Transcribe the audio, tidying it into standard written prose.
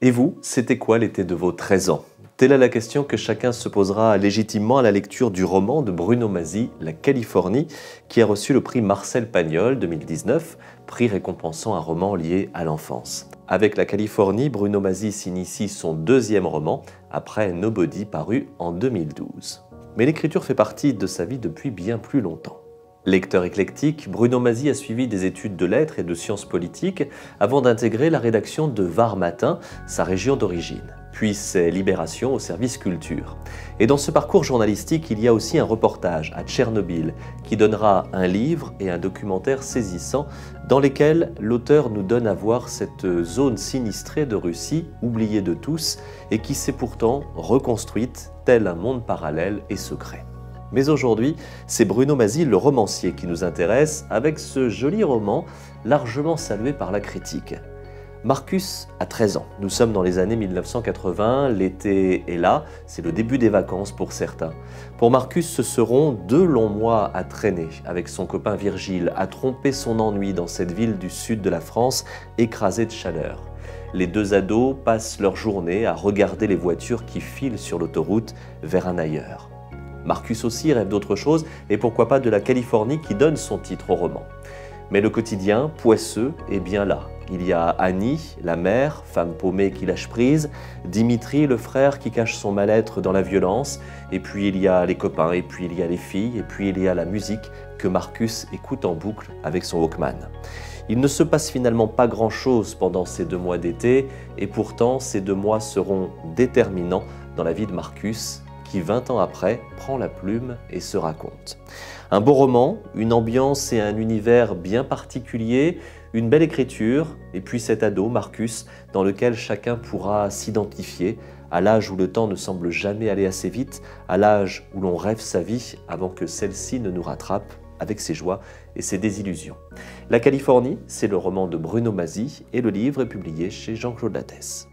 Et vous, c'était quoi l'été de vos 13 ans? Telle est la question que chacun se posera légitimement à la lecture du roman de Bruno Mazzi, La Californie, qui a reçu le prix Marcel Pagnol 2019, prix récompensant un roman lié à l'enfance. Avec La Californie, Bruno Mazzi s'initie son deuxième roman, après Nobody paru en 2012. Mais l'écriture fait partie de sa vie depuis bien plus longtemps. Lecteur éclectique, Bruno Mazzi a suivi des études de lettres et de sciences politiques avant d'intégrer la rédaction de Var Matin, sa région d'origine, puis ses Libération au service culture. Et dans ce parcours journalistique, il y a aussi un reportage à Tchernobyl qui donnera un livre et un documentaire saisissant dans lesquels l'auteur nous donne à voir cette zone sinistrée de Russie, oubliée de tous, et qui s'est pourtant reconstruite tel un monde parallèle et secret. Mais aujourd'hui, c'est Bruno Mazzi, le romancier, qui nous intéresse avec ce joli roman largement salué par la critique. Marcus a 13 ans. Nous sommes dans les années 1980, l'été est là, c'est le début des vacances pour certains. Pour Marcus, ce seront 2 longs mois à traîner avec son copain Virgile, à tromper son ennui dans cette ville du sud de la France écrasée de chaleur. Les 2 ados passent leur journée à regarder les voitures qui filent sur l'autoroute vers un ailleurs. Marcus aussi rêve d'autre chose, et pourquoi pas de la Californie qui donne son titre au roman. Mais le quotidien, poisseux, est bien là. Il y a Annie, la mère, femme paumée qui lâche prise, Dimitri, le frère qui cache son mal-être dans la violence, et puis il y a les copains, et puis il y a les filles, et puis il y a la musique que Marcus écoute en boucle avec son Walkman. Il ne se passe finalement pas grand-chose pendant ces 2 mois d'été, et pourtant ces 2 mois seront déterminants dans la vie de Marcus, qui 20 ans après prend la plume et se raconte. Un beau roman, une ambiance et un univers bien particuliers, une belle écriture, et puis cet ado, Marcus, dans lequel chacun pourra s'identifier, à l'âge où le temps ne semble jamais aller assez vite, à l'âge où l'on rêve sa vie avant que celle-ci ne nous rattrape avec ses joies et ses désillusions. La Californie, c'est le roman de Bruno Mazzi et le livre est publié chez Jean-Claude Lattès.